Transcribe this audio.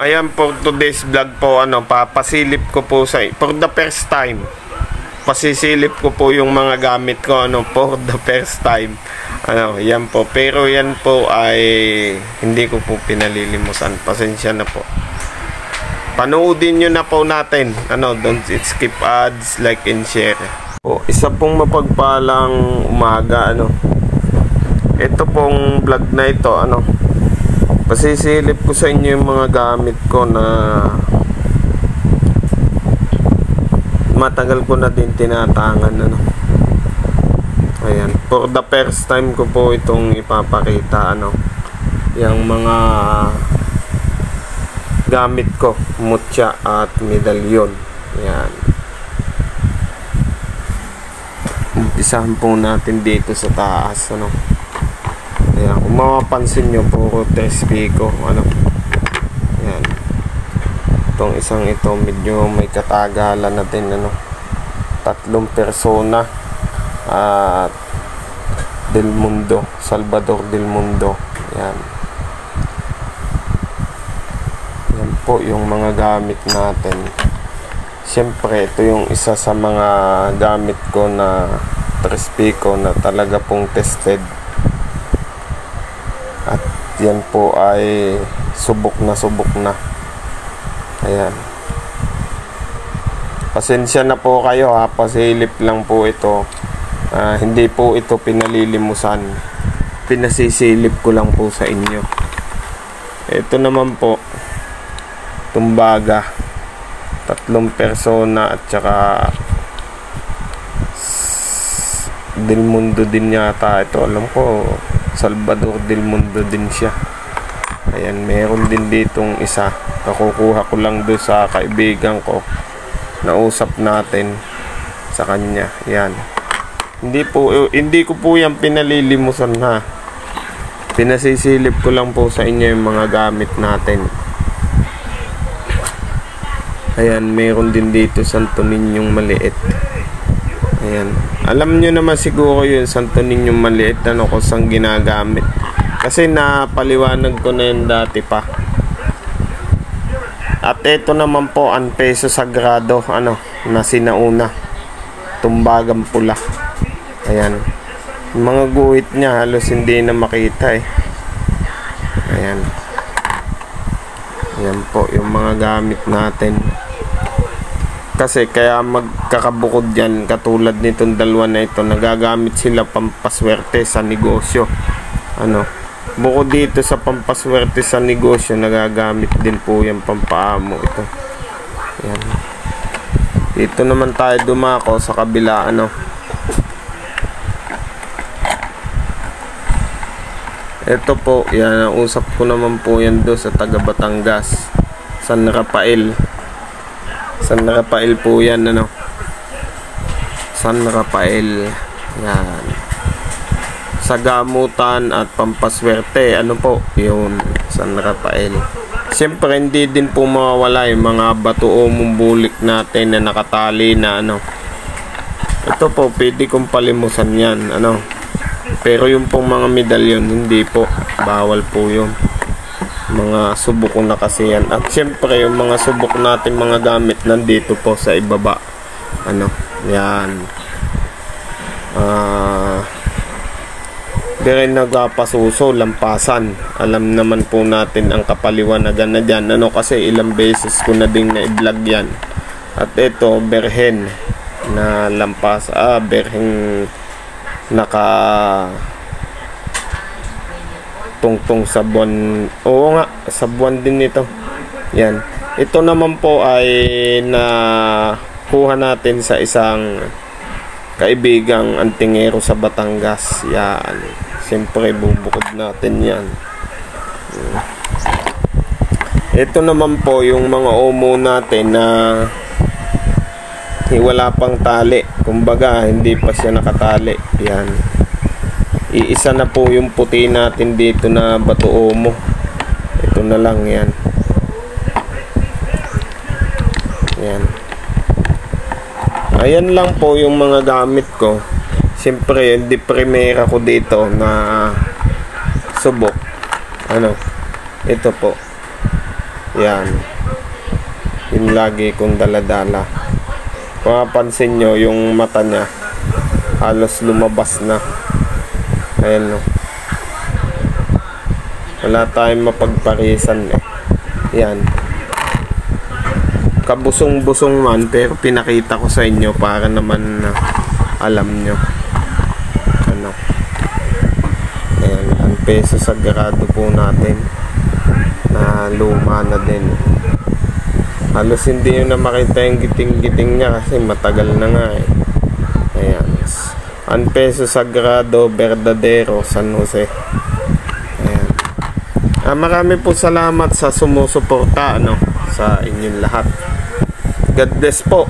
Ayan, for today's vlog po, papasilip ko po for the first time. Pasisilip ko po yung mga gamit ko, for the first time. Yan po. Pero yan po ay hindi ko po pinalilimutan. Pasensya na po. Panoodin nyo na po natin. Don't skip ads, like and share. Isa pong mapagpalang umaga, Ito pong vlog na ito, pasisilip ko sa inyo yung mga gamit ko na matagal ko na din tinatangan, Ayan, for the first time ko po itong ipapakita, yung mga gamit ko, mutya at medalyon. Ayan. Umpisahan po natin dito sa taas, Ayan, kung mapapansin nyo, puro Tespico, Ayan. Itong isang ito, medyo may katagalan natin, 3 persona at Del Mundo, Salvador Del Mundo. Ayan. Ayan po yung mga gamit natin. Siyempre, ito yung isa sa mga gamit ko na Tespico na talaga pong tested. At yan po ay subok na. Ayan. Pasensya na po kayo, pasilip lang po ito. Hindi po ito pinalilimusan. Pinasisilip ko lang po sa inyo. Ito naman po, tumbaga. 3 persona at saka Del Mundo din yata. Ito alam ko, Salvador Del Mundo din siya. Ayan, meron din ditong isa. Nakukuha ko lang doon sa kaibigan ko. Nausap natin sa kanya. Ayan. Hindi ko po yan pinalilimusan, ha. Pinasisilip ko lang po sa inyo yung mga gamit natin. Ayan, meron din dito Santo Niñong maliit. Ayan. Alam nyo naman siguro yun, Santo Niñong maliit, kung saan ginagamit. Kasi napaliwanag ko na yun dati pa. At ito naman po, ang peso sagrado, na sinauna. Tumbagang pula. Ayan. Yung mga guhit niya, halos hindi na makita, Ayan. Ayan po, yung mga gamit natin. Kasi kaya magkakabukod yan, katulad nitong dalawa na ito, nagagamit sila pampaswerte sa negosyo. Bukod dito sa pampaswerte sa negosyo, nagagamit din po yung pampaamo ito. Ayan. Dito naman tayo dumako sa kabila, Ito po, yan, usap ko naman po yan doon sa taga Batangas, San Rafael po yan, San Rafael. Yan. Sa gamutan at pampaswerte, po, yun, San Rafael. Siyempre, hindi din po mawawala yung mga bato o mumbulik natin na nakatali na, Ito po, pwede kong palimusan yan, Pero yung pong mga medalyon, hindi po, bawal po yun. Mga subok na kasi yan. At syempre yung mga subok natin mga gamit nandito po sa ibaba. Yan. Di rin nagpasuso, lampasan. Alam naman po natin ang kapaliwanagan na dyan. Kasi ilang beses ko na din na-vlog yan. At ito, berhen na lampas. Berhen naka tungtong sa buwan. Oo nga, sa buwan din ito. Yan. Ito naman po ay nakuha natin sa isang kaibigang antingero sa Batangas. Yan. Siyempre, bubukod natin yan. Ito naman po yung mga omo natin na wala pang tali. Kumbaga, hindi pa siya nakatali. Yan. Iisa na po yung puti natin dito na bato omo. Ito na lang yan. Yan. Ayan lang po yung mga gamit ko. Siyempre, yung di primera ko dito na subok. Ito po. Yan. Yung lagi kong daladala. Kung mapansin nyo, yung mata niya halos lumabas na. Ayan, no. Wala tayong mapagparisan eh. Yan. Kabusong-busong man, pero pinakita ko sa inyo para naman alam nyo. Ano. Ayan, ang peso sagrado po natin na luma na din. Halos hindi nyo na makita yung giting-giting niya kasi matagal na nga eh. Ayan. Ang peso sagrado verdadero San Jose. Ayan. Marami po salamat sa sumusuporta sa inyong lahat. God bless po.